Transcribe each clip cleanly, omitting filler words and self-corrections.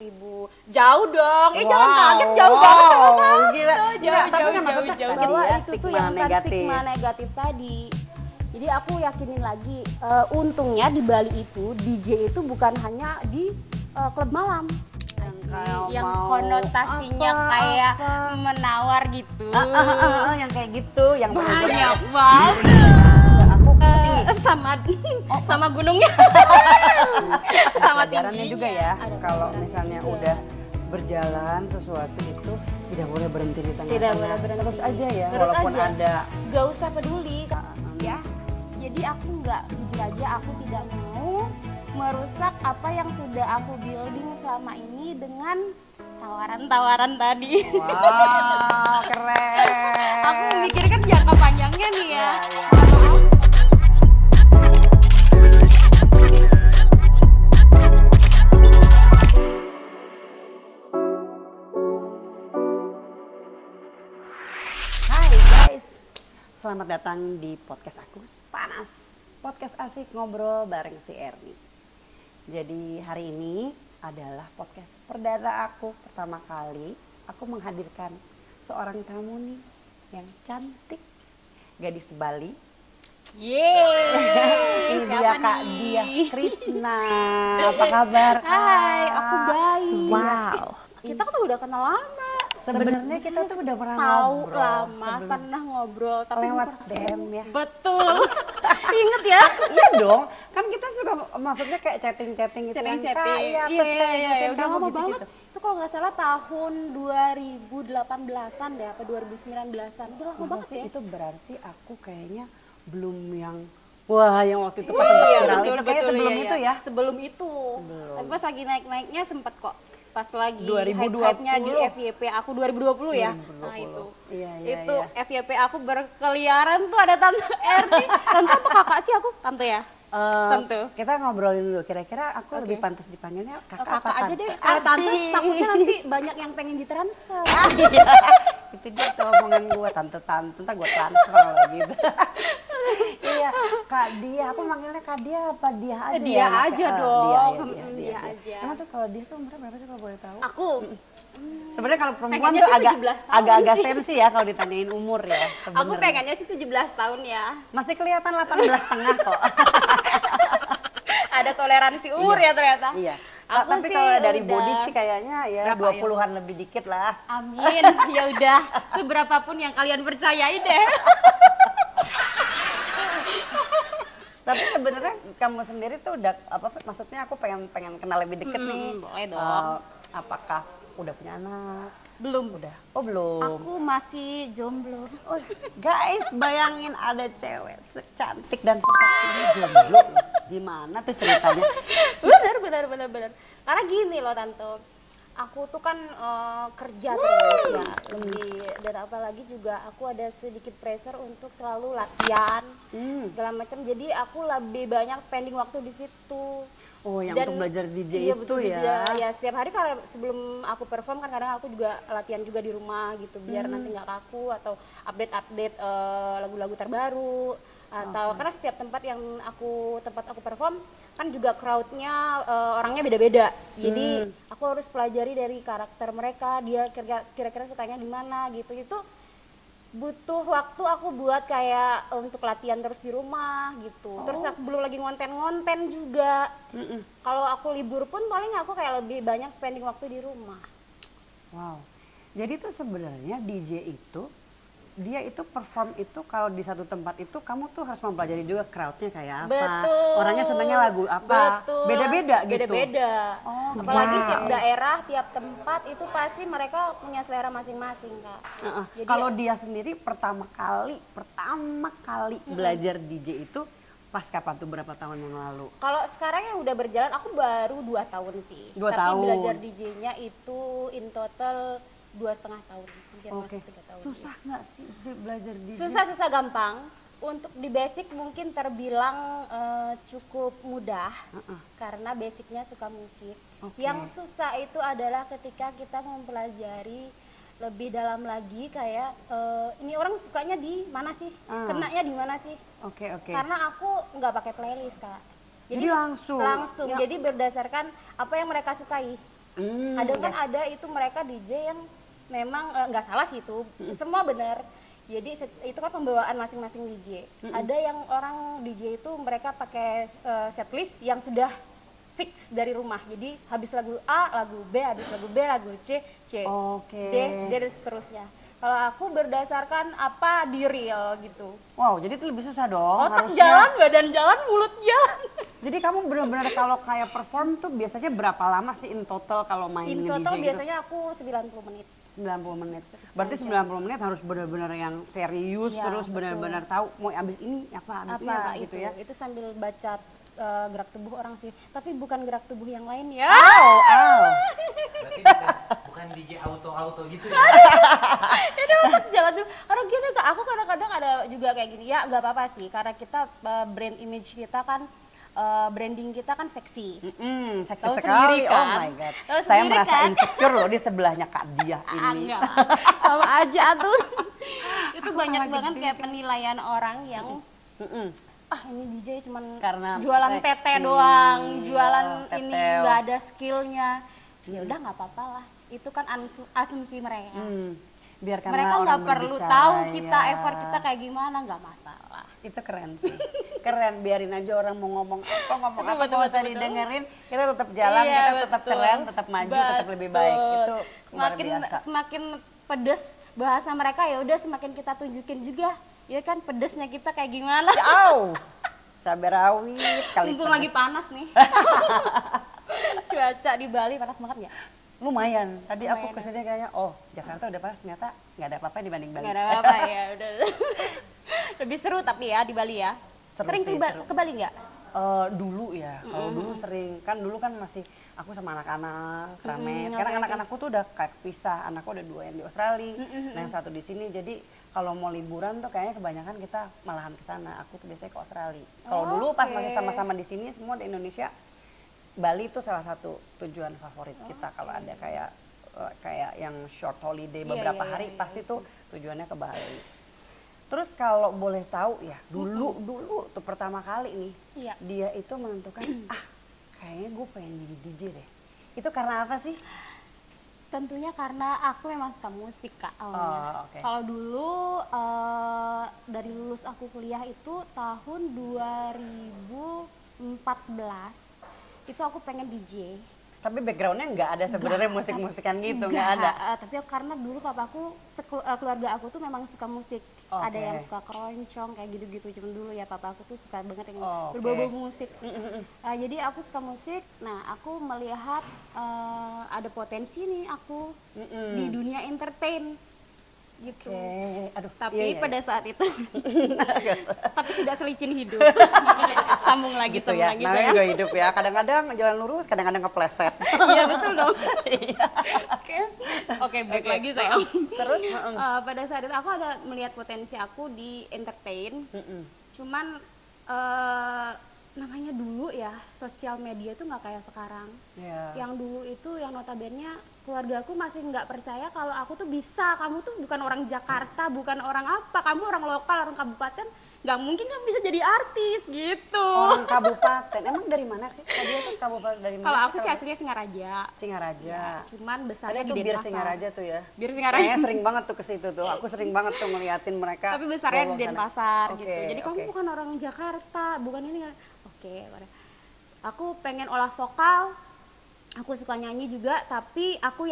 Ibu jauh dong, jangan kaget, jauh banget sama kamu. Gila. Jauh. Bahwa itu tuh yang negatif. stigma negatif tadi. Jadi aku yakinin lagi, untungnya di Bali itu DJ itu bukan hanya di klub malam. Yang konotasinya kayak menawar gitu. Yang kayak gitu, yang banyak banget. Aku tinggi. Sama gunungnya. Sama pelajarannya juga ya. Kalau misalnya udah berjalan sesuatu itu tidak boleh berhenti di tengah-tengah. Tidak boleh berhenti. Terus aja ya, Terus walaupun aja. ada. Gak usah peduli ya. Jadi aku jujur aja aku tidak mau merusak apa yang sudah aku building selama ini dengan tawaran-tawaran tadi. Wow, keren. Aku memikirkan jangka panjangnya nih ya. Hai guys, selamat datang di podcast aku Panas. Podcast asik ngobrol bareng si Erni. Jadi hari ini adalah podcast perdana aku. Pertama kali aku menghadirkan seorang tamu nih yang cantik, gadis Bali. Yeay. Ini dia Kak Diah Krisna. Apa kabar? Hai, aku baik. Wow. Kita kan udah kenal lama. Sebenarnya kita tuh udah pernah tahu ngobrol. lama, pernah ngobrol tapi lewat DM ya. Betul. Ingat ya? Iya dong, kan kita suka maksudnya kayak chatting-chatting gitu kan. Iya, udah lama banget. Itu kalau nggak salah tahun 2018-an deh, apa 2019-an. Udah lama banget ya. Itu berarti aku kayaknya belum yang yang waktu itu pas sempat viral itu kayak sebelum itu ya. Sebelum itu. Belum. Tapi pas lagi naik-naiknya sempet kok. Pas lagi 2020 hype-nya di FYP aku 2020 ya. 2020. Nah itu. Iya. FYP aku berkeliaran tuh ada Tante Erni. Tante apa kakak sih aku? Tante ya? Tante. Kita ngobrolin dulu, kira-kira aku lebih pantas dipanggilnya kakak apa aja deh. Kalau tante takutnya nanti banyak yang pengen ditransfer. Itu dia tuh omongan gue, tante-tante, ntar gue transfer lah gitu. Iya, Kak Dia, aku manggilnya Kak Dia apa Dia aja? Dia aja dong. Dia aja. Emang tuh kalau Dia tuh umurnya berapa sih kalau boleh tahu? Aku sebenarnya kalau perempuan tuh agak sensi ya kalau ditanyain umur ya. Aku pengennya sih 17 tahun ya. Masih kelihatan 18,5 kok. Ada toleransi umur ya ternyata. Iya. Aku tapi sih kalau dari udah. body sih kayaknya ya 20-an lebih dikit lah. Amin. Ya udah, seberapapun yang kalian percayai deh. Tapi sebenarnya kamu sendiri tuh udah apa? Maksudnya aku pengen kenal lebih deket nih. Boleh dong. Apakah udah punya anak? Belum. Udah. Oh belum. Aku masih jomblo. Oh, guys, bayangin ada cewek secantik dan seseksi ini jomblo. Gimana tuh ceritanya? Benar. Karena gini loh Tante. Aku tuh kan kerja terus ya, dan apalagi juga aku ada sedikit pressure untuk selalu latihan segala macam. Jadi aku lebih banyak spending waktu di situ. Oh, yang Dan, untuk belajar DJ iya, itu ya. ya? Ya setiap hari karena sebelum aku perform kan kadang aku juga latihan juga di rumah gitu biar nanti nggak kaku atau update lagu-lagu terbaru. Atau karena setiap tempat aku perform kan juga crowdnya orangnya beda-beda, jadi aku harus pelajari dari karakter mereka, dia kira-kira sukanya di mana gitu. Itu butuh waktu aku buat kayak untuk latihan terus di rumah gitu. Terus aku belum lagi ngonten juga. Kalau aku libur pun paling aku kayak lebih banyak spending waktu di rumah. Wow, jadi tuh sebenarnya DJ itu dia itu perform itu kalau di satu tempat itu kamu tuh harus mempelajari juga crowdnya kayak apa, Betul. orangnya senangnya lagu apa, Betul. beda-beda gitu. Beda-beda. Oh, apalagi wow. tiap daerah, tiap tempat itu pasti mereka punya selera masing-masing Kak. Jadi, kalau dia sendiri pertama kali belajar DJ itu pas kapan tuh, berapa tahun yang lalu? Kalau sekarang yang udah berjalan aku baru 2 tahun sih. 2 Tapi tahun. belajar DJ-nya itu in total 2,5 tahun. Oke. Susah nggak sih belajar DJ? Susah gampang. Untuk di basic mungkin terbilang cukup mudah karena basicnya suka musik. Yang susah itu adalah ketika kita mempelajari lebih dalam lagi kayak ini orang sukanya di mana sih, kenanya di mana sih. Oke. Karena aku nggak pakai playlist Kak. Jadi langsung. Ya. Jadi berdasarkan apa yang mereka sukai. Ada kan ada itu mereka DJ yang memang nggak salah sih itu, semua benar. Jadi itu kan pembawaan masing-masing DJ. Ada yang orang DJ itu mereka pakai setlist yang sudah fix dari rumah. Jadi habis lagu A, lagu B, habis lagu B, lagu C, D, dan seterusnya. Kalau aku berdasarkan apa di real gitu. Wow, jadi itu lebih susah dong. Otak jalan, badan jalan, mulut jalan. Jadi kamu benar-benar kalau kayak perform tuh biasanya berapa lama sih in total kalau main In DJ total gitu? biasanya aku 90 menit. 90 menit. Berarti 90 menit harus benar-benar yang serius, Ya, terus benar-benar tahu mau abis ini apa, abis ini apa gitu ya. Itu sambil baca gerak tubuh orang sih. Tapi bukan gerak tubuh yang lain ya. Berarti bukan DJ auto gitu ya? Itu otak jalan dulu. Karena gitu aku kadang-kadang ada juga kayak gini. Ya nggak apa-apa sih. Karena kita brand image kita kan branding kita kan seksi. Seksi Tahu sekali, sendiri kan? oh my god. Tahu Saya sendiri merasa kan? insecure loh di sebelahnya Kak Dia ini. Enggak lah. Sama aja tuh. Itu banyak banget kayak penilaian orang yang ini DJ cuman Karena jualan seksi. tete doang, jualan Oh, ini teteo. nggak ada skillnya. Ya udah nggak apa-apa lah. Itu kan asumsi mereka. Biar karena Mereka orang nggak perlu berbicara, tahu kita ya. effort kita kayak gimana, nggak masalah. Itu keren sih. Keren, biarin aja orang mau ngomong apa, Betul, nggak usah betul. didengerin. Kita tetap jalan, Iya, kita tetap betul. keren, tetap maju, tetap lebih baik. Betul. Itu semakin luar biasa. semakin pedes bahasa mereka ya udah semakin kita tunjukin juga. Ya kan pedesnya kita kayak gimana. Jauh. Cabai rawit kali Mumpung pedas. lagi panas nih. Cuaca di Bali panas banget ya? Lumayan. Tadi aku Lumayan, kesini kayaknya, oh Jakarta udah panas, ternyata nggak ada apa-apa dibanding Bali. Nggak ada apa-apa ya udah. Lebih seru tapi ya di Bali ya. Seru Sering sih, seru. ke Bali nggak? Dulu ya, kalau dulu sering, kan dulu kan masih aku sama anak-anak rame. Sekarang oke, anak-anakku tuh udah kayak pisah, anakku ada 2 yang di Australia, nah yang satu di sini. Jadi kalau mau liburan tuh kayaknya kebanyakan kita malahan ke sana. Aku tuh biasanya ke Australia. Kalau dulu pas Oke. masih sama-sama di sini semua di Indonesia, Bali itu salah satu tujuan favorit kita. Kalau ada kayak yang short holiday Iya, beberapa iya, hari iya, pasti tuh tujuannya ke Bali. Terus kalau boleh tahu ya, dulu tuh pertama kali nih, Iya. dia itu menentukan, kayaknya gue pengen jadi DJ deh. Itu karena apa sih? Tentunya karena aku memang suka musik Kak awalnya. Oh, oke. Kalau dulu dari lulus aku kuliah itu tahun 2014 itu aku pengen DJ. Tapi backgroundnya nggak ada sebenarnya musik-musikan gitu, nggak ada. Tapi karena dulu papaku, keluarga aku tuh memang suka musik. Oke. Ada yang suka keroncong kayak gitu-gitu. Cuman dulu ya papaku tuh suka banget yang Oke. berbau-bau musik. Jadi aku suka musik. Nah aku melihat ada potensi nih aku di dunia entertain gitu. Oke, aduh. Tapi iya. pada saat itu, tapi tidak selicin hidup. Sambung lagi, gitu sambung ya, lagi namanya saya. juga hidup ya. Kadang-kadang jalan lurus, kadang-kadang kepleset. Iya betul dong. Iya. Oke, baik lagi saya. Terus, Pada saat itu aku ada melihat potensi aku di entertain. Cuman namanya dulu ya sosial media itu nggak kayak sekarang. ya. Yang dulu itu yang notabene keluarga aku masih nggak percaya kalau aku tuh bisa. Kamu tuh bukan orang Jakarta, bukan orang apa, kamu orang lokal, orang kabupaten, nggak mungkin kamu bisa jadi artis gitu. Orang kabupaten, emang dari mana sih? Dia tuh kabupaten dari mana? Kalau aku sih aslinya Singaraja. Singaraja. Cuman Ada besarnya tuh di bir Denpasar. Singaraja tuh ya. Bir Singaraja. Kayaknya sering banget tuh ke situ tuh. Aku sering banget tuh ngeliatin mereka. Tapi besarnya bawa di sana. Denpasar Oke, gitu. Jadi kamu oke. bukan orang Jakarta, bukan ini. Oke, aku pengen olah vokal. Aku suka nyanyi juga, tapi aku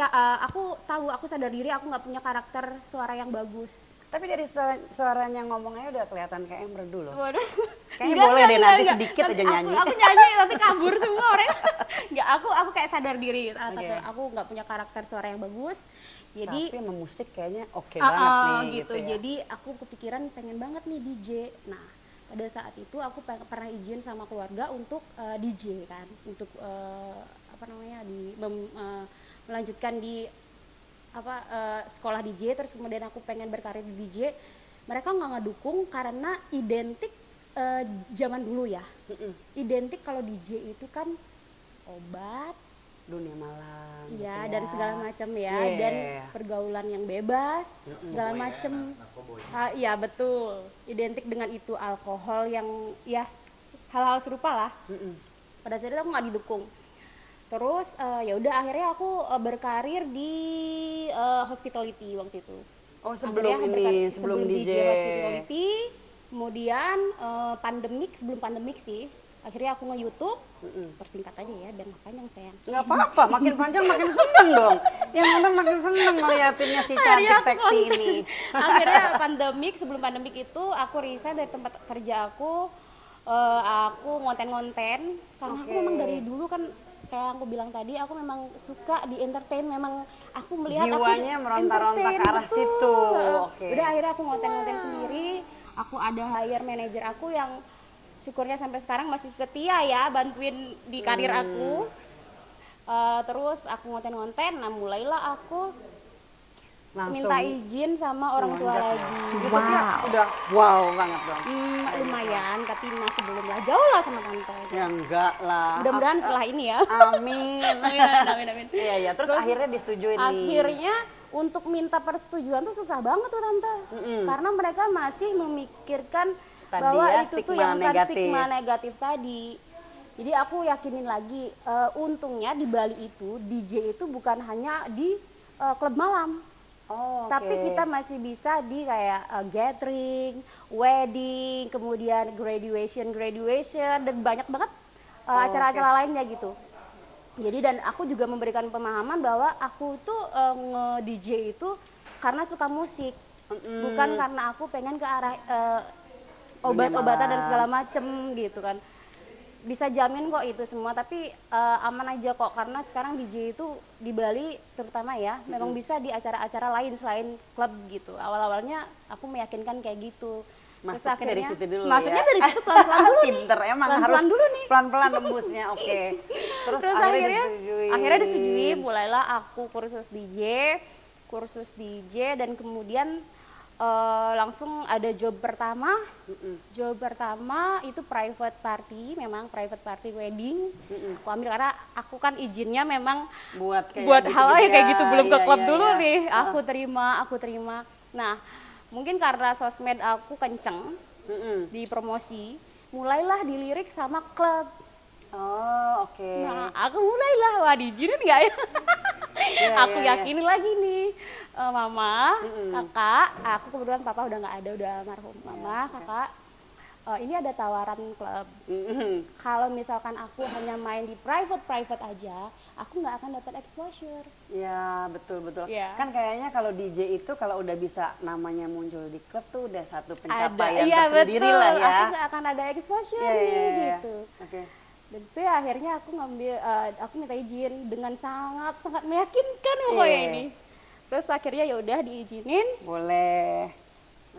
tahu, aku sadar diri aku nggak punya karakter suara yang bagus. Tapi dari suaranya ngomongnya udah kelihatan kayak merdu loh. Waduh. Kayaknya Enggak, boleh enggak, deh enggak, nanti enggak. sedikit Nanti aja nyanyi. Aku nyanyi tapi kabur semua orang. Enggak, aku kayak sadar diri. Oke. Aku nggak punya karakter suara yang bagus. Jadi Tapi sama musik kayaknya oke banget nih gitu. ya. Jadi aku kepikiran pengen banget nih DJ. Nah, pada saat itu aku pernah izin sama keluarga untuk DJ kan, untuk melanjutkan di sekolah DJ. Terus kemudian aku pengen berkarir di DJ. Mereka nggak ngedukung karena identik zaman dulu ya. Identik kalau DJ itu kan obat, Dunia malam. iya, gitu dan segala macam ya, Iya. dan pergaulan yang bebas, segala macam. Iya betul, identik dengan itu, alkohol yang ya hal-hal serupa lah. Pada saat itu aku nggak didukung. Terus ya udah akhirnya aku berkarir di hospitality waktu itu. Oh, Akhirnya aku sebelum DJ. hospitality, kemudian sebelum pandemik sih, akhirnya aku nge-YouTube, persingkat aja ya, biar nggak panjang sayang. Nggak apa-apa, makin panjang makin seneng dong. Yang nonton makin seneng ngeliatinnya si cantik seksi ini. Akhirnya sebelum pandemik itu aku resign dari tempat kerja aku ngonten-ngonten, karena aku memang dari dulu kan kayak aku bilang tadi, aku memang suka di entertain, memang aku melihat jiwanya meronta-ronta ke arah betul. situ. Udah akhirnya aku ngonten-ngonten sendiri, aku ada hire manager aku yang syukurnya sampai sekarang masih setia ya bantuin di karir aku. Terus aku ngonten-ngonten, nah mulailah aku Langsung minta izin sama orang tua lagi. Udah wow banget dong. Lumayan, tapi masih belum lah, jauh lah sama tante. Ya enggak lah. Mudah-mudahan setelah ini ya. Amin. Amin. Iya, terus akhirnya disetujuin nih. Akhirnya untuk minta persetujuan tuh susah banget tuh tante. Karena mereka masih memikirkan Tadi bahwa ya, itu tuh stigma yang negatif. stigma negatif tadi. Jadi aku yakinin lagi, untungnya di Bali itu DJ itu bukan hanya di klub malam. Oh, Tapi kita masih bisa di kayak gathering, wedding, kemudian graduation dan banyak banget acara-acara lainnya gitu. Jadi dan aku juga memberikan pemahaman bahwa aku tuh nge-DJ itu karena suka musik, bukan karena aku pengen ke arah obat-obatan dan segala macem gitu kan. Bisa jamin kok itu semua, tapi aman aja kok, karena sekarang DJ itu di Bali terutama ya memang bisa di acara-acara lain selain klub gitu. Awal-awalnya aku meyakinkan kayak gitu. Masuknya dari situ dulu masuknya ya. dari situ pelan-pelan dulu nih. Pinter emang harus pelan-pelan nembusnya. Oke. Terus akhirnya disetujui, mulailah aku kursus DJ dan kemudian langsung ada job pertama. Job pertama itu private party wedding. Aku ambil karena aku kan izinnya memang buat hal kayak gitu, belum ke klub dulu nih. Aku terima. Nah, mungkin karena sosmed aku kenceng di promosi, mulailah dilirik sama klub. Oh, oke. Nah, aku mulailah, wah diizinin nggak ya? Aku yakinin lagi nih, mama, kakak, aku kebetulan papa udah nggak ada, udah almarhum. Mama, kakak, ini ada tawaran klub. Kalau misalkan aku hanya main di private aja, aku nggak akan dapat exposure. Ya, betul. Ya. Kan kayaknya kalau DJ itu kalau udah bisa namanya muncul di klub tuh udah satu pencapaian tersendiri betul. lah ya. Aku nggak akan ada exposure gitu. Oke. Dan saya akhirnya aku aku minta izin dengan sangat meyakinkan pokoknya ini. Terus akhirnya ya udah diizinin. Boleh.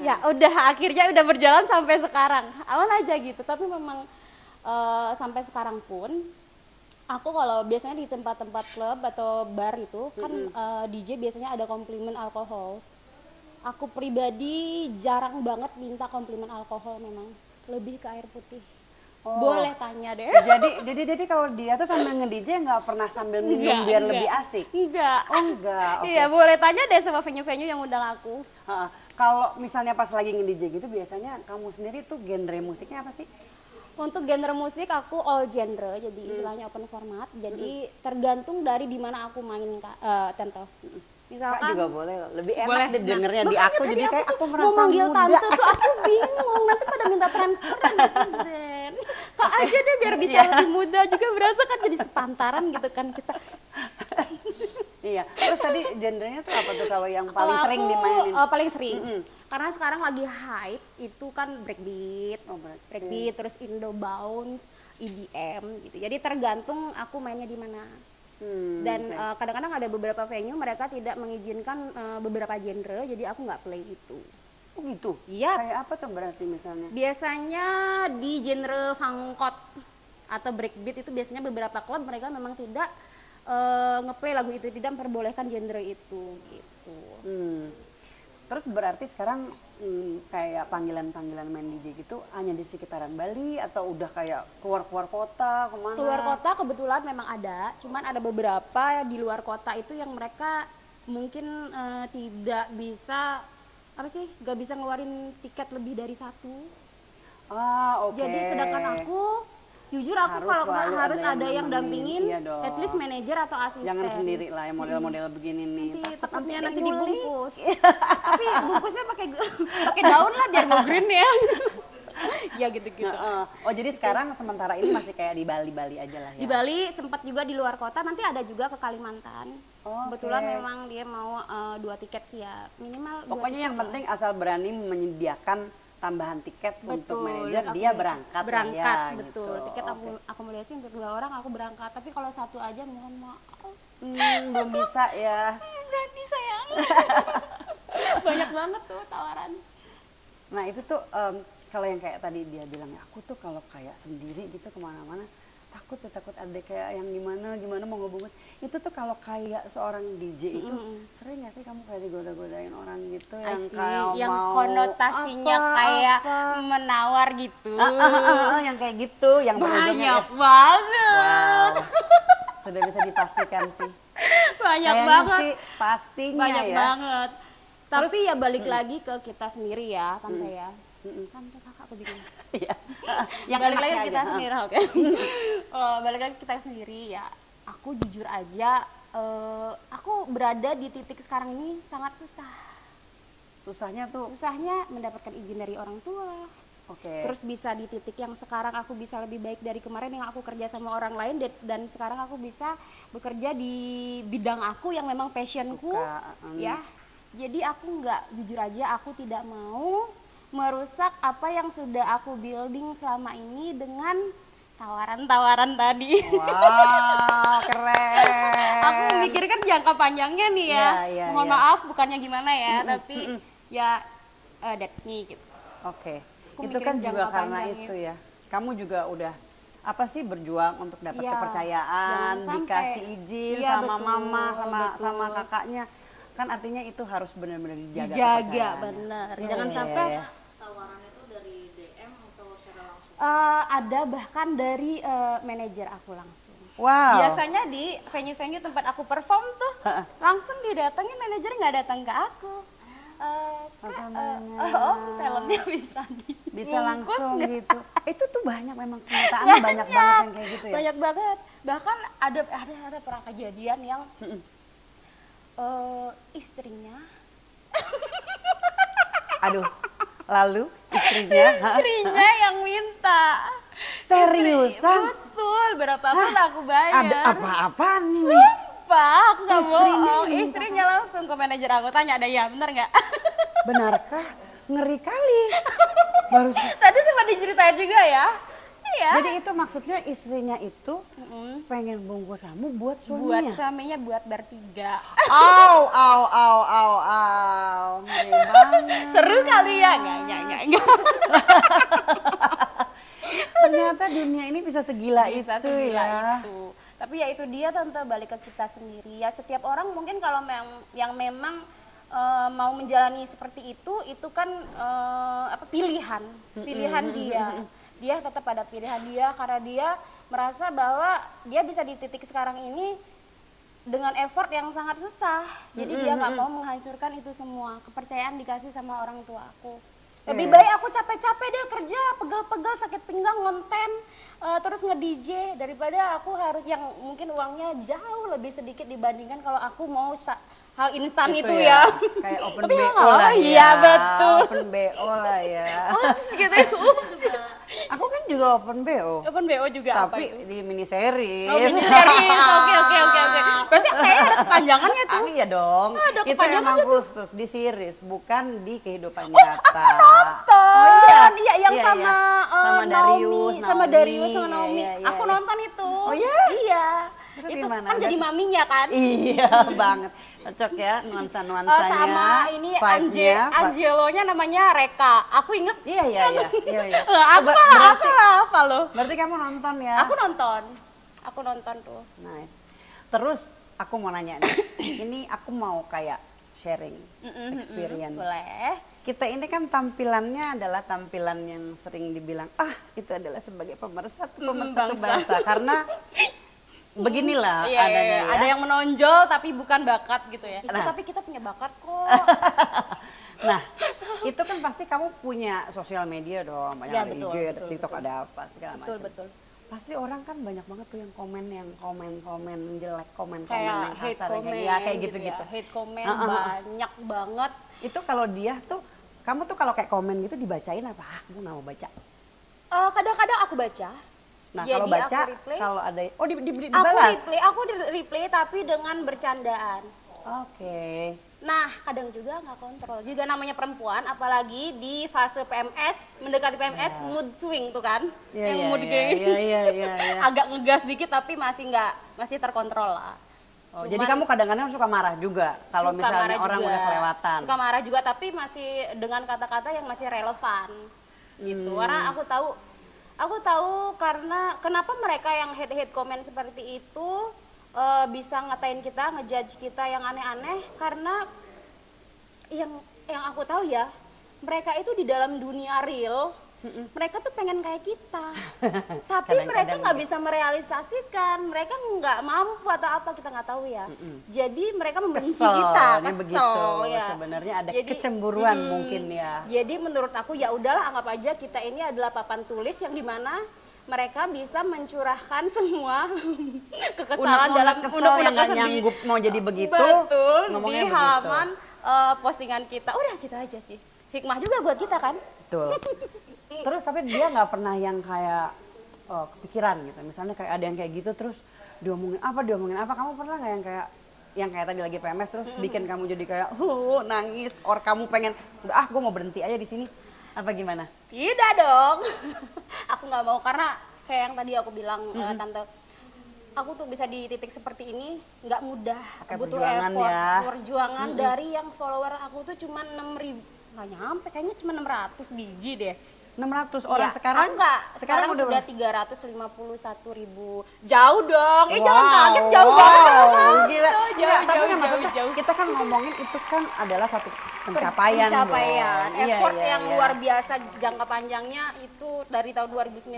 Ya udah, akhirnya udah berjalan sampai sekarang. Awal aja gitu, tapi memang sampai sekarang pun aku kalau biasanya di tempat-tempat klub atau bar itu kan DJ biasanya ada komplimen alkohol. Aku pribadi jarang banget minta komplimen alkohol, memang lebih ke air putih. Boleh tanya deh. Jadi kalau dia tuh sambil nge-DJ nggak pernah sambil minum biar lebih asik? Enggak. Oh enggak. Iya, boleh tanya deh sama venue-venue yang undang aku. Kalau misalnya pas lagi nge-DJ gitu, biasanya kamu sendiri tuh genre musiknya apa sih? Untuk genre musik aku all genre, jadi istilahnya open format. Jadi tergantung dari di mana aku main, Tante. Misalkan Kak juga boleh loh, lebih enak boleh. deh dengernya di aku, jadi kayak aku merasa mau manggil muda. tante tuh aku bingung, nanti pada minta transfer netizen. Kak aja deh biar bisa lebih muda juga, berasa kan jadi sepantaran gitu kan kita. Iya, terus tadi genrenya tuh apa tuh kalau yang paling Kalau sering aku, dimainin? paling sering, karena sekarang lagi hype itu kan breakbeat, terus Indo bounce, EDM gitu. Jadi tergantung aku mainnya di mana. Dan kadang-kadang ada beberapa venue mereka tidak mengizinkan beberapa genre, jadi aku nggak play itu. Oh gitu? Iya. Kayak apa tuh berarti misalnya? Biasanya di genre fangkot atau breakbeat itu biasanya beberapa klub mereka memang tidak ngeplay lagu itu, tidak memperbolehkan genre itu gitu. Terus berarti sekarang kayak panggilan-panggilan main DJ gitu hanya di sekitaran Bali atau udah kayak keluar kota, kemana? Keluar kota kebetulan memang ada, cuman ada beberapa di luar kota itu yang mereka mungkin tidak bisa, gak bisa ngeluarin tiket lebih dari satu. Oke. Jadi sedangkan aku Jujur aku kalau selalu harus ada yang nemenin. dampingin, Iya dong. at least manajer atau asisten. Jangan sendiri lah yang model-model begini nih. Nanti Takut takutnya ada nanti yang nyulik. dibungkus. Tapi bungkusnya pakai daun lah biar go green ya. Ya gitu-gitu. Oh jadi sekarang sementara ini masih kayak di Bali aja lah ya? Di Bali sempat juga di luar kota, nanti ada juga ke Kalimantan. Oh, Kebetulan oke. memang dia mau 2 tiket sih ya, minimal 2 Pokoknya tiket yang lah. penting asal berani menyediakan tambahan tiket untuk Betul, manajer, aku dia berangkat lah berangkat ya, betul. gitu. Tiket Oke. akomodasi untuk 2 orang aku berangkat, tapi kalau 1 aja mohon maaf. Belum bisa ya. Berani sayang. Banyak banget tuh tawaran. Nah itu tuh kalau yang kayak tadi dia bilang, aku tuh kalau kayak sendiri gitu kemana-mana takut ada kayak yang gimana mau ngebungkus. Itu tuh kalau kayak seorang DJ itu sering nggak sih kamu kayak digoda-godain orang gitu yang kayak yang mau konotasinya apa, kayak apa. menawar gitu. Yang kayak gitu, yang berujungnya Banyak banget. wow, sudah bisa dipastikan sih. Banyak Kayaknya banget. sih pastinya Banyak ya. banget. Tapi ya balik lagi ke kita sendiri ya, tante ya. Tante kakak aku bikin. Iya. Yang Balik lagi enaknya ke kita aja. sendiri, oke. Balik lagi ke kita sendiri ya. Aku jujur aja, aku berada di titik sekarang ini sangat susah. Susahnya tuh, Susahnya mendapatkan izin dari orang tua. oke. Terus bisa di titik yang sekarang aku bisa lebih baik dari kemarin yang aku kerja sama orang lain dan sekarang aku bisa bekerja di bidang aku yang memang passionku. Suka, Ya. Jadi aku jujur aja aku tidak mau merusak apa yang sudah aku building selama ini dengan tawaran-tawaran tadi. Wow, keren. Aku memikirkan jangka panjangnya nih ya. Iya, Mohon iya. maaf bukannya gimana ya, tapi ya that's me gitu. Oke. Aku Itu mikirin kan juga jangka karena panjangnya. itu ya. Kamu juga udah apa sih berjuang untuk dapat Iya, kepercayaan, jangan sampai. dikasih izin Iya, sama betul, mama, betul. sama kakaknya. Kan artinya itu harus benar-benar dijaga Dijaga kepercayaannya. bener. Iya, Jangan iya, sampai iya. Tawarannya itu dari DM atau secara langsung? ada bahkan dari manajer aku langsung. Wow. Biasanya di venue-venue tempat aku perform tuh langsung didatengin manajer nggak datang ke aku. Kak, Langsung nanya. talentnya bisa Bisa dibungkus langsung nggak? gitu. Itu tuh banyak memang kenyataannya banyak banget yang kayak gitu ya. Banyak banget. Bahkan ada pernah kejadian yang istrinya Aduh. Lalu istrinya yang minta. seriusan Betul, berapapun aku bayar. ada apa-apa nih? Sumpah, aku nggak Istrinya bohong. yang minta. Istrinya langsung ke manajer aku tanya, ada ya, bener nggak? Benarkah? Ngeri kali. Baru Tadi sempat diceritain juga ya. Iya. jadi itu maksudnya istrinya itu pengen bungkus kamu buat Buat suaminya. suaminya buat bertiga. Au. Ngeri banget. Seru kali ya? Nggak. Ternyata dunia ini bisa segila Bisa itu segila ya. itu. Tapi ya itu dia tante, balik ke kita sendiri ya. Setiap orang mungkin kalau yang memang mau menjalani seperti itu kan pilihan dia tetap pada pilihan dia karena dia merasa bahwa dia bisa di titik sekarang ini dengan effort yang sangat susah. Jadi dia nggak mau menghancurkan itu semua. Kepercayaan dikasih sama orang tua aku. Lebih baik aku capek-capek deh kerja, pegel-pegel, sakit pinggang, ngonten, terus nge-DJ daripada aku harus yang mungkin uangnya jauh lebih sedikit dibandingkan kalau aku mau hal instan itu ya. Kayak open Tapi BO lah ya. iya betul. Open BO lah ya. Ups gitu ya, ups. Aku kan juga open BO. Open BO juga apa Tapi itu? di mini series. Oh, mini series. Oke. Berarti kayaknya ada kepanjangannya tuh. Iya dong. Ada Itu kepanjangannya emang khusus di series, bukan di kehidupan nyata. Nonton. Oh, Iya, yang iya, sama iya. Sama Naomi, sama Darius sama Iya, Naomi. iya, Aku iya. nonton itu. Oh, iya? Iya. Terus Itu gimana? kan jadi maminya kan? Iya banget. Cocok ya nuansa-nuansanya. Sama ini vibe-nya. Angelonya namanya Reka. Aku inget. Iya. Aku apa loh. Berarti kamu nonton ya? Aku nonton tuh. Nice. Terus aku mau nanya nih. Ini aku mau kayak sharing experience. Boleh. Kita ini kan tampilannya adalah tampilan yang sering dibilang, itu adalah sebagai pemersatu bangsa. bangsa. Karena beginilah Iya, adanya ya. ada yang menonjol tapi bukan bakat gitu ya. Nah. Tapi kita punya bakat kok. Nah, itu kan pasti kamu punya sosial media dong, banyak Ya, ada betul, IG, ada betul, TikTok, betul. ada apa segala macam. Betul. pasti orang kan banyak banget tuh yang komen jelek, komen Kayak yang hate kasar comment ya kayak gitu gitu-gitu. ya. Hate comment banyak banget. Itu kalau dia tuh, kamu tuh kalau kayak komen gitu dibacain apa? Ah, gue nggak mau baca. Kadang-kadang aku baca. Nah Jadi kalau baca, aku reply, kalau ada, oh aku dibalas. reply tapi dengan bercandaan. Oke. Nah, kadang juga nggak kontrol. Juga namanya perempuan, apalagi di fase PMS, mendekati PMS, mood swing tuh kan. Yang mood kayak Iya. agak ngegas dikit tapi masih terkontrol lah. Oh, jadi kamu kadang-kadang suka marah juga kalau Suka misalnya marah orang juga. udah kelewatan. Suka marah juga tapi masih dengan kata-kata yang masih relevan gitu. Karena aku tahu karena kenapa mereka yang hate comment seperti itu bisa ngatain kita, ngejudge kita yang aneh-aneh, karena yang aku tahu ya, mereka itu di dalam dunia real, mereka tuh pengen kayak kita, tapi mereka nggak bisa merealisasikan, mereka nggak mampu atau apa, kita nggak tahu ya. Jadi mereka membenci kita, kesel ya. Sebenarnya ada kecemburuan mungkin ya. Jadi menurut aku ya udahlah, anggap aja kita ini adalah papan tulis yang dimana mereka bisa mencurahkan semua kekesalan dalam unek-unek yang nggak nyanggup mau jadi begitu. Betul, di ngomongnya halaman postingan kita. Udah gitu aja sih. Hikmah juga buat kita kan. Betul. Terus tapi dia nggak pernah yang kayak kepikiran gitu. Misalnya kayak ada yang kayak gitu terus diomongin apa? Kamu pernah nggak yang kayak tadi lagi PMS terus bikin kamu jadi kayak nangis, or kamu pengen udah gue mau berhenti aja di sini. Apa gimana? Tidak dong. Aku nggak mau, karena kayak yang tadi aku bilang, Tante, aku tuh bisa di titik seperti ini nggak mudah. Pakai butuh perjuangan effort, ya. perjuangan dari yang follower aku tuh cuma 6.000, nggak nyampe, kayaknya cuma 600 biji deh. 600 orang Iya, sekarang? aku nggak, sekarang udah sudah 351.000. Jauh dong, jangan kaget, jauh banget. Gila. Jauh. Kita kan ngomongin itu kan adalah satu pencapaian dong. Effort Iya. yang luar biasa, jangka panjangnya itu dari tahun 2019.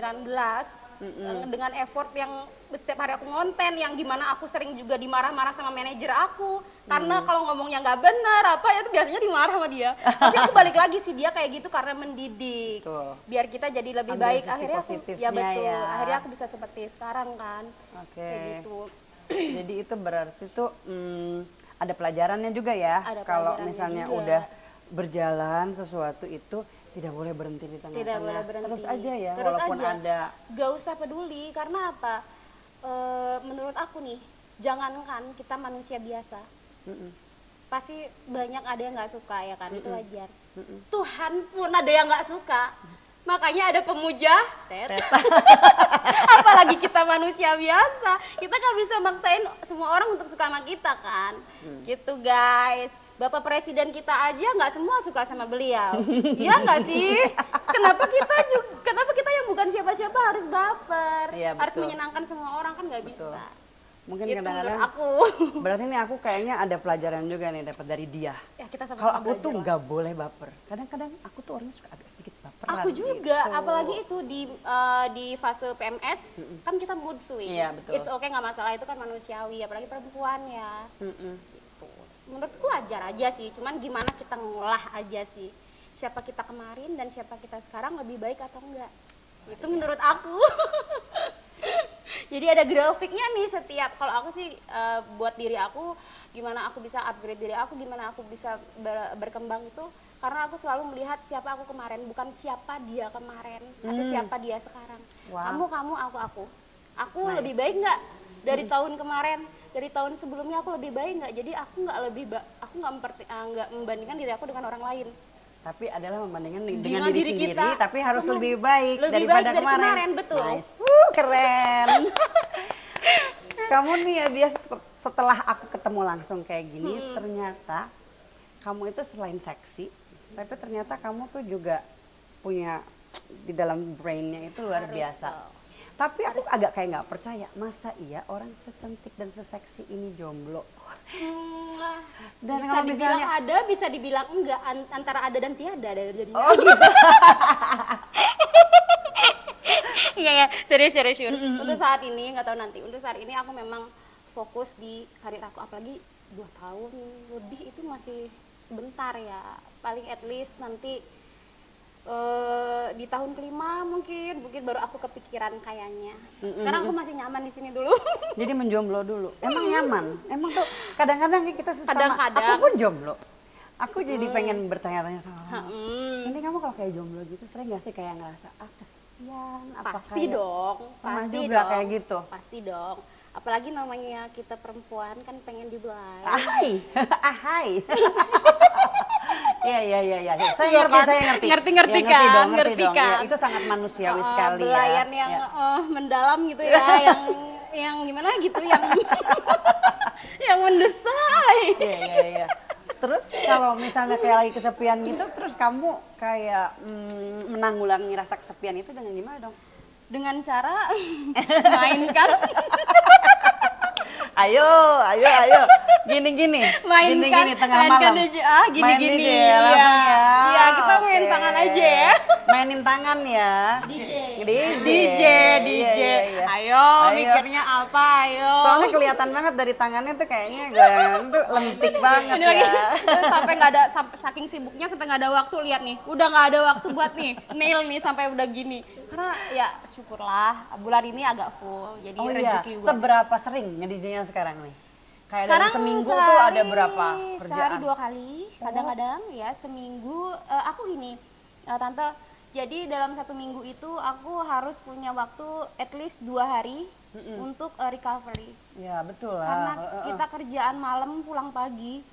Dengan effort yang setiap hari aku ngonten, yang dimana aku sering juga dimarah-marah sama manajer aku karena kalau ngomongnya nggak benar apa ya, itu biasanya dimarah sama dia. Tapi aku balik lagi sih, dia kayak gitu karena mendidik. Betul. Biar kita jadi lebih Ambil baik. sisi Akhirnya aku positifnya betul. ya. Akhirnya aku bisa seperti sekarang kan. Oke. Kayak gitu. Jadi itu berarti tuh ada pelajarannya juga ya. Ada Kalau pelajarannya misalnya juga. udah berjalan sesuatu itu tidak boleh berhenti di tengah-tengah. Tidak boleh berhenti. Terus aja ya, Terus walaupun aja. ada. Gak usah peduli, karena apa? Menurut aku nih, jangankan kita manusia biasa, pasti banyak ada yang nggak suka ya kan, itu wajar. Tuhan pun ada yang nggak suka, makanya ada pemuja setan. Apalagi kita manusia biasa, kita nggak bisa maksain semua orang untuk suka sama kita kan, gitu guys. Bapak Presiden kita aja nggak semua suka sama beliau, iya nggak sih? Kenapa kita yang bukan siapa-siapa harus baper, Iya, harus betul. menyenangkan semua orang, kan nggak bisa. Mungkin Itu kadang-kadang menurut aku. berarti nih aku kayaknya ada pelajaran juga nih dapat dari dia. Ya, kita sama-sama Kalau aku belajar tuh lah. nggak boleh baper. Kadang-kadang aku tuh orangnya suka agak sedikit baperan. Aku juga, gitu. apalagi itu di fase PMS, kan kita mood swing. Iya, betul. It's okay, nggak masalah, itu kan manusiawi, apalagi perempuan ya. Gitu. Menurutku wajar aja sih, cuman gimana kita ngolah aja sih. Siapa kita kemarin dan siapa kita sekarang lebih baik atau enggak. Itu menurut aku. Jadi ada grafiknya nih setiap, kalau aku sih buat diri aku, gimana aku bisa upgrade diri aku, gimana aku bisa berkembang itu, karena aku selalu melihat siapa aku kemarin, bukan siapa dia kemarin atau siapa dia sekarang. Wow. Kamu, aku Nice. lebih baik nggak dari tahun kemarin, dari tahun sebelumnya aku lebih baik nggak? Jadi aku nggak membandingkan diri aku dengan orang lain. Tapi adalah membandingkan dengan Dengan diri diri sendiri, kita. tapi harus Benar. lebih baik Lebih daripada baik dari kemarin, betul. Nice. Keren. Kamu nih ya, dia setelah aku ketemu langsung kayak gini, ternyata kamu itu selain seksi, tapi ternyata kamu tuh juga punya di dalam brainnya itu luar biasa. Tapi aku agak kayak nggak percaya, masa iya orang secantik dan seseksi ini jomblo? Dan Bisa kalau dibilang misalnya ada, bisa dibilang enggak, antara ada dan tiada ada jadinya. oh gitu. Enggak ya, serius. Untuk saat ini, nggak tahu nanti. Untuk saat ini aku memang fokus di karir aku, apalagi 2 tahun lebih itu masih sebentar ya. Paling at least nanti Di tahun kelima mungkin baru aku kepikiran kayaknya. Sekarang aku masih nyaman di sini dulu. Jadi menjomblo dulu. Emang nyaman? Emang tuh kadang-kadang kita sesama. Kadang-kadang. Aku pun jomblo. Aku jadi pengen bertanya-tanya sama kamu. Ini kamu kalau kayak jomblo gitu sering gak sih kayak ngerasa kesepian? Apa Pasti kayak, dong. pernah Pasti juga dong. kayak gitu. Pasti dong. Apalagi namanya kita perempuan kan pengen dibelai. Ahai, ahai. Iya. Saya Iya ngerti, kan? saya ngerti. Ngerti Ya, kan? dong, Ngerti dong. kan? Ya, itu sangat manusiawi sekali ya. Belayan yang Ya. mendalam gitu ya, yang gimana gitu, yang mendesai. Iya. Terus kalau misalnya kayak lagi kesepian gitu, terus kamu kayak menanggulangi rasa kesepian itu dengan gimana dong? Dengan cara mainkan Ayo. Gini. mainkan Tengah mainkan malam. aja Main gini DJ ya, langsung ya. Iya, kita main Oke. tangan aja ya. Mainin tangan ya. DJ. Iya. Ayo, mikirnya apa, ayo. Soalnya kelihatan banget dari tangannya tuh kayaknya goyangan tuh lentik banget Ini lagi ya. sampai nggak ada, saking sibuknya sampai nggak ada waktu, lihat nih, udah nggak ada waktu buat nih nail nih sampai udah gini. Karena ya syukurlah bulan ini agak full, jadi Oh iya, rezeki gua. seberapa sering nge-DJ-nya sekarang nih? Kayak dalam Sekarang seminggu tuh sehari- ada berapa kerjaan? Sehari 2 kali, kadang-kadang ya seminggu. Aku gini, Tante, jadi dalam 1 minggu itu aku harus punya waktu at least 2 hari untuk recovery. Ya betul lah. Karena kita kerjaan malam pulang pagi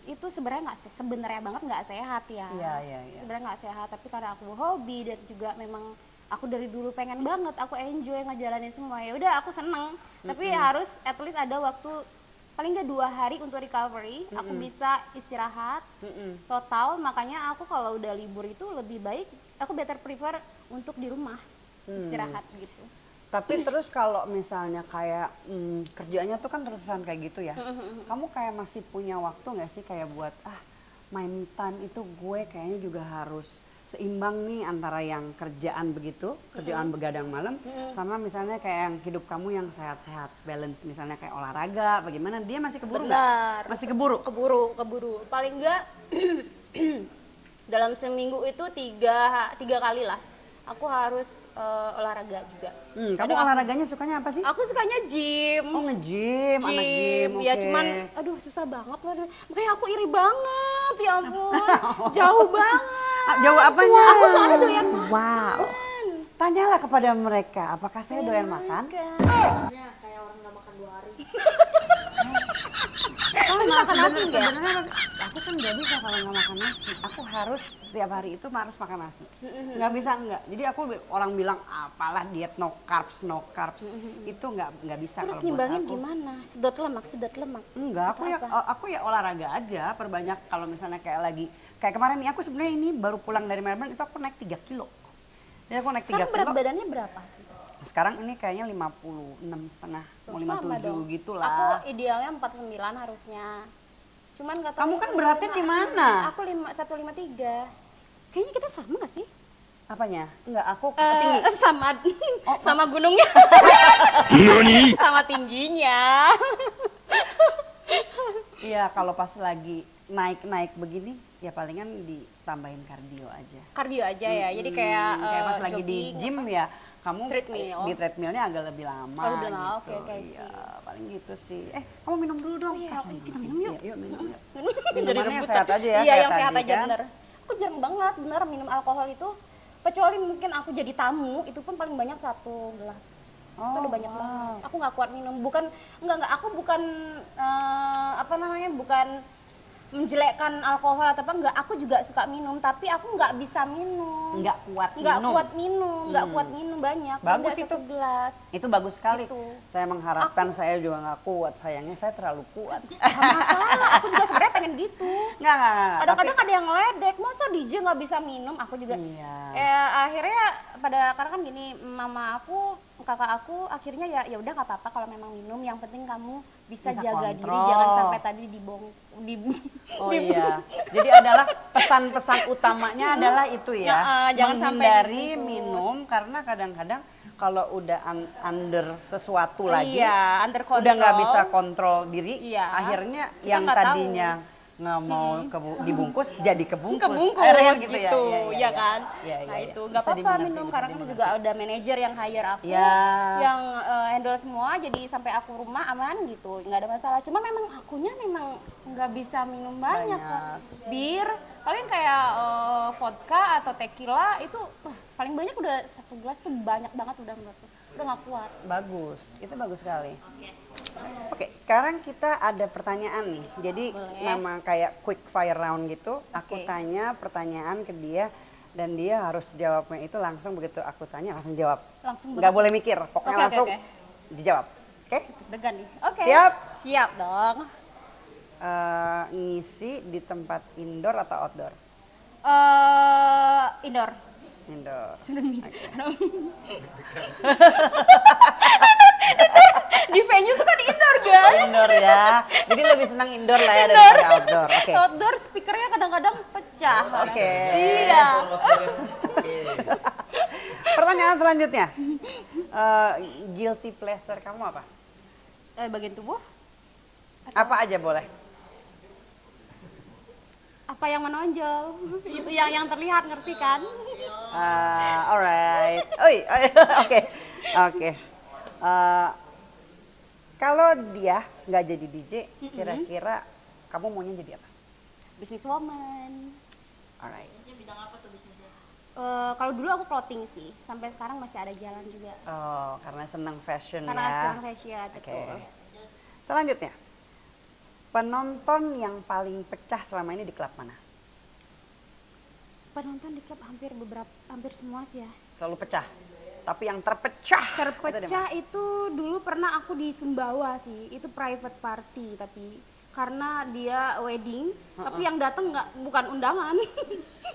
itu sebenarnya sebenarnya banget nggak sehat ya. Iya. Sebenarnya nggak sehat, tapi karena aku hobi dan juga memang aku dari dulu pengen banget, aku enjoy ngejalanin semua, ya udah aku seneng. Tapi harus at least ada waktu paling nggak 2 hari untuk recovery. Aku bisa istirahat total. Makanya aku kalau udah libur itu lebih baik, aku better prefer untuk di rumah istirahat gitu. Tapi terus kalau misalnya kayak kerjanya tuh kan terusan kayak gitu ya. Kamu kayak masih punya waktu nggak sih kayak buat my me time itu gue kayaknya juga harus seimbang nih antara yang kerjaan begitu, kerjaan begadang malam, sama misalnya kayak yang hidup kamu yang sehat-sehat, balance misalnya kayak olahraga, bagaimana? Dia masih keburu nggak? Benar. Masih keburu? Keburu. Paling enggak dalam seminggu itu tiga kali lah. Aku harus olahraga juga. Kamu olahraganya sukanya apa sih? Aku sukanya gym. Oh nge-gym, anak gym, Ya oke. cuman, aduh susah banget loh. Makanya aku iri banget, ya ampun. Jauh banget. Jauh apanya? Aku soalnya doyan makan. Wow. Tanyalah kepada mereka, apakah saya doyan makan? Sebenarnya kayak orang nggak makan 2 hari. Makan nasi nggak? Sebenarnya aku kan nggak bisa kalau nggak makan nasi. Aku harus setiap hari itu harus makan nasi. Nggak bisa enggak. Jadi aku orang bilang apalah diet no carbs. Itu nggak bisa. Terus kalau buat ngimbangin aku. gimana? Sedot lemak. Enggak, aku ya olahraga aja. Perbanyak kalau misalnya kayak kemarin nih aku sebenarnya ini baru pulang dari Melbourne itu aku naik 3 kilo. Jadi aku naik 3 Sekarang berat kilo. badannya berapa? Sekarang ini kayaknya 56,5, mau Sama 57 dong. gitu Aku lah. idealnya 49 harusnya. Cuman kata Kamu kan beratnya di mana? Aku 153. Kayaknya kita sama gak sih? Apanya? Enggak, aku tinggi. Sama gunungnya. Sama tingginya. Iya, kalau pas lagi naik begini, ya palingan ditambahin kardio aja. Kardio aja ya. Jadi kayak pas lagi di jogging, gym ya, kamu Treadmill. di treadmillnya agak lebih lama. Oh, lebih lama, gitu. oke, Iya, sih. paling gitu sih. Kamu minum dulu dong. iya, Kasih kita minum. minum yuk. Iya, yuk minum yuk. Jadi Minumannya yang rebutan. sehat aja ya. Iya, kayak yang sehat tadi, aja kan? bener. Aku jarang banget bener minum alkohol itu. Kecuali mungkin aku jadi tamu, itu pun paling banyak 1 gelas. Itu udah banyak wow. banget. Aku nggak kuat minum. Enggak, aku bukan bukan menjelekkan alkohol atau apa, enggak. Aku juga suka minum, tapi aku nggak bisa minum. Nggak kuat Nggak minum. kuat minum banyak. Bagus Enggak itu. 1 gelas. Itu bagus sekali. Itu. Saya mengharapkan saya juga nggak kuat. Sayangnya saya terlalu kuat. Gak masalah, aku juga sebenarnya pengen gitu. Nggak. Kadang-kadang ada yang ngeledek, masa DJ nggak bisa minum? Aku juga. Iya. Akhirnya karena kan gini, mama aku, kakak aku, akhirnya ya udah nggak apa-apa kalau memang minum. Yang penting kamu bisa jaga diri, kontrol. jangan sampai tadi Oh iya, jadi adalah pesan-pesan utamanya adalah itu ya, jangan sampai menghindari dibungkus. minum karena kadang-kadang kalau udah under sesuatu lagi, Iya, under control. udah nggak bisa kontrol diri, Iya. akhirnya Kita yang nggak tadinya nggak mau dibungkus jadi kebungkus. Kebungkus Akhirnya gitu, ya, ya kan? Iya, Nah iya, itu iya. nggak Bisa apa-apa dimengerti, minum bisa karena kan dimengerti. juga ada manajer yang hire aku, Ya. yang handle semua, jadi sampai aku rumah aman gitu, nggak ada masalah. Cuma memang akunya memang nggak bisa minum banyak. Kak. Bir paling kayak vodka atau tequila itu paling banyak udah 1 gelas tuh banyak banget udah menurutku. Udah nggak kuat. Bagus, itu bagus sekali. Oke, sekarang kita ada pertanyaan nih. Jadi Boleh. memang kayak quick fire round gitu. Aku Oke. tanya pertanyaan ke dia dan dia harus jawabnya itu langsung begitu aku tanya langsung jawab. Langsung Nggak banget. boleh mikir, pokoknya Oke, oke, langsung oke. dijawab. Oke? Degan nih. Oke. Siap? Siap dong. Ngisi di tempat indoor atau outdoor? Indoor. Indoor. Di venue tuh kan indoor guys. Indoor ya. Jadi lebih senang indoor lah ya daripada outdoor. Oke. Outdoor speakernya kadang-kadang pecah. Oke. Iya. Oke. Pertanyaan selanjutnya. Guilty pleasure kamu apa? Bagian tubuh? Apa aja boleh? Apa yang menonjol? Itu yang terlihat, ngerti kan? Alright. Oke. Oke. Kalau dia nggak jadi DJ, kira-kira kamu maunya jadi apa? Businesswoman. Alright. Bidang apa tuh bisnisnya? Kalau dulu aku clothing sih, sampai sekarang masih ada jalan juga. Oh, karena senang fashion Karena ya. senang fashion, Oke. betul. Selanjutnya, penonton yang paling pecah selama ini di klub mana? Penonton di klub hampir semua sih ya. Selalu pecah. Tapi yang terpecah. itu di Terpecah itu dulu pernah aku di Sumbawa sih, itu private party tapi karena dia wedding, tapi yang datang bukan undangan. mana?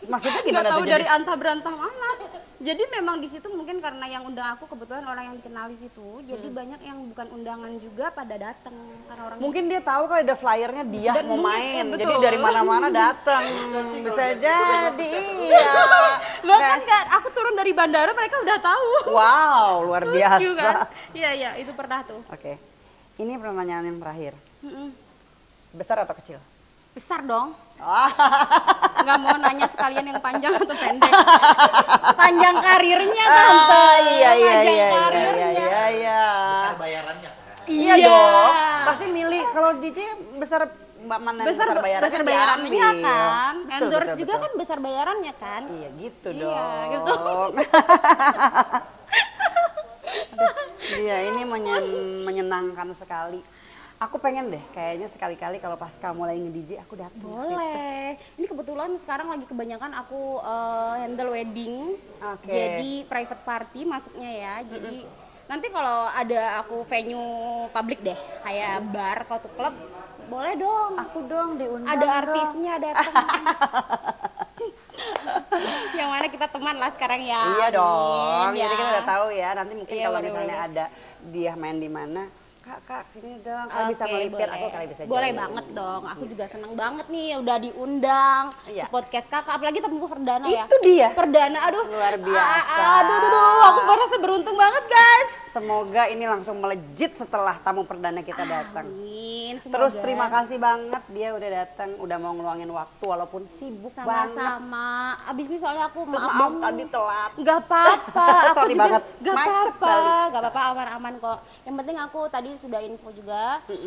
Maksudnya Nggak gimana tahu tuh dari jadi? antah berantah mana. Jadi memang di situ mungkin karena yang undang aku kebetulan orang yang dikenal di situ, jadi banyak yang bukan undangan juga pada datang karena orang Mungkin dia tahu kalau ada flyernya dia Dan mau mungkin, main, betul. jadi dari mana-mana datang. Bisa jadi, iya. bahkan kan aku turun dari bandara mereka udah tahu. Wow, luar biasa. Lucu kan? Iya itu pernah tuh. Oke, ini pertanyaan yang terakhir. Mm-mm. Besar atau kecil? Besar dong. Ah, Nggak mau nanya sekalian yang panjang atau pendek. Panjang karirnya tante. iya iya Panjang iya karirnya. iya. Besar bayarannya kan. Iya dong. Pasti milih kalau DJ besar mana yang Besar bayarannya bayarannya diambil. kan. Betul, Endorse betul, juga betul. kan besar bayarannya kan. Iya gitu Iya, dong. gitu. Iya ini menyenangkan sekali. Aku pengen deh kayaknya sekali-kali kalau pas kamu lagi nge-DJ aku datang. Boleh. Ini kebetulan sekarang lagi kebanyakan aku handle wedding. Oke. Jadi private party masuknya ya. Jadi nanti kalau ada aku venue publik deh, kayak bar atau klub, boleh dong. Aku dong diundang. Ada dong. artisnya datang. Yang mana kita teman lah sekarang ya. Iya dong. Amin, Jadi ya. kita udah tahu ya. Nanti mungkin Iya, kalau boleh, misalnya boleh. ada dia main di mana, kak sini dong. Kalian bisa Oke, melipir, boleh. aku kali bisa Boleh jadi. banget dong. Aku juga seneng banget nih udah diundang Iya. di podcast kakak. Apalagi tamu perdana ya. Itu dia. Perdana, aduh. Luar biasa. Aduh, aku merasa beruntung banget guys. Semoga ini langsung melejit setelah tamu perdana kita datang. Amin. Terus semoga. terima kasih banget dia udah datang, udah mau ngeluangin waktu walaupun sibuk banget. Sama-sama. Abis ini soalnya aku Terus maaf maaf banget. tadi telat. Gak apa-apa, aku Sorry juga banget. gak Macet apa-apa, kali. gak apa-apa, aman-aman kok. Yang penting aku tadi sudah info juga,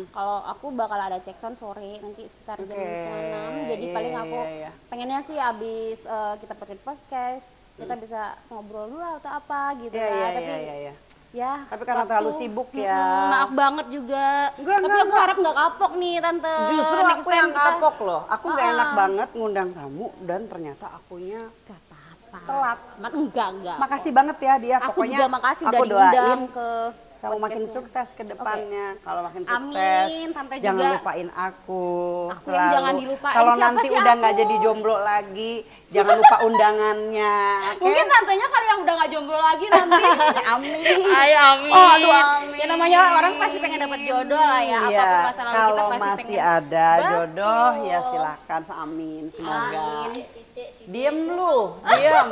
kalau aku bakal ada check sound sore nanti sekitar jam Oke, 5:30. Jadi iya, paling iya, aku iya. pengennya sih abis kita pakai podcast, kita bisa ngobrol dulu atau apa gitu Iya, ya. iya, Tapi iya, iya. ya. Tapi karena terlalu sibuk ya. Maaf banget juga. Enggak, Tapi enggak, aku enggak. harap nggak kapok nih tante. Justru Next aku time yang kita- kapok loh. Aku nggak enak banget ngundang tamu dan ternyata akunya Gak apa-apa. telat. Enggak. Makasih banget ya dia. Aku Pokoknya juga makasih aku udah doain diundang ke kamu makin podcastnya. sukses ke depannya. Kalau makin Amin, sukses, Tante jangan juga. lupain aku. Aku yang jangan dilupain. Kalau Siapa nanti sih udah aku? nggak jadi jomblo lagi, jangan lupa undangannya. Oke? Mungkin tantenya kali yang udah gak jomblo lagi nanti. Amin. Ayo amin. Oh, aduh, amin. Ya namanya orang pasti pengen dapat jodoh lah ya. Iya, Apapun masa lalu kita kalau pasti masih pengen. ada jodoh ya Betul. silakan amin semoga. Amin. Si C, si D, Diem lu, diem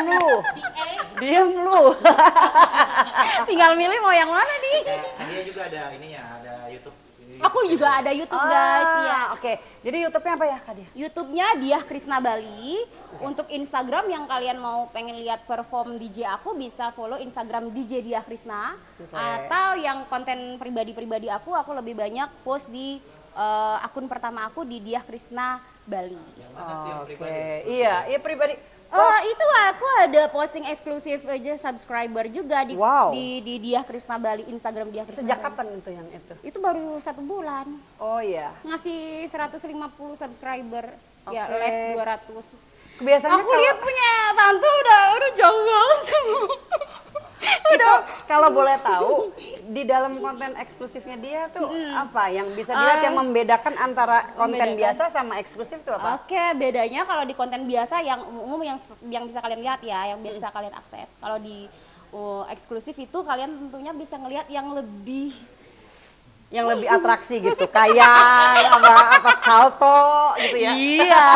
lu, si E. diem lu. Tinggal milih mau yang mana nih. Dia juga ada ininya, ada YouTube ini Aku juga ada YouTube guys, ya. Oke. Jadi YouTube-nya apa ya Kak Dia? YouTube-nya Diah Krisna Bali. Untuk Instagram yang kalian mau pengen lihat perform DJ aku bisa follow Instagram DJ Diah Krisna. Oke. Atau yang konten pribadi-pribadi aku lebih banyak post di akun pertama aku di Diah Krisna Bali. Oke. Iya pribadi. Itu aku ada posting eksklusif aja subscriber juga di Wow. di Diah Krisna Bali, Instagram Diah Krisna Sejak Bali. kapan itu yang itu? Itu baru 1 bulan. Oh iya. Ngasih 150 subscriber. Ya Oke. les 200. Kebiasaannya Aku lihat punya tante udah jauh banget sama. itu kalau boleh tahu di dalam konten eksklusifnya dia tuh apa yang bisa dilihat yang membedakan antara konten biasa sama eksklusif itu apa? Oke, bedanya kalau di konten biasa yang umum yang bisa kalian lihat ya, yang bisa kalian akses. Kalau di eksklusif itu kalian tentunya bisa ngelihat yang lebih atraksi gitu, kayak apa salto gitu ya. Iya,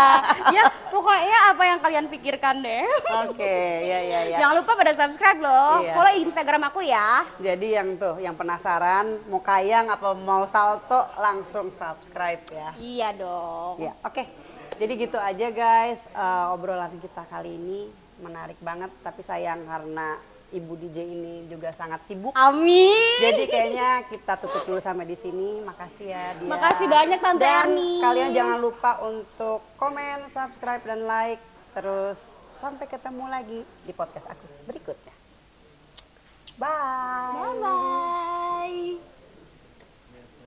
ya pokoknya apa yang kalian pikirkan deh. Oke, ya. Jangan lupa pada subscribe loh, Iya. follow Instagram aku ya. Jadi yang penasaran mau kayang apa mau salto langsung subscribe ya. Iya dong. Ya, oke. Jadi gitu aja guys, obrolan kita kali ini menarik banget, tapi sayang karena Ibu DJ ini juga sangat sibuk. Amin. Jadi kayaknya kita tutup dulu sampai di sini. Makasih ya dia. Makasih banyak Tante Dan Erni. kalian jangan lupa untuk komen, subscribe dan like. Terus sampai ketemu lagi di podcast aku berikutnya. Bye. Bye bye.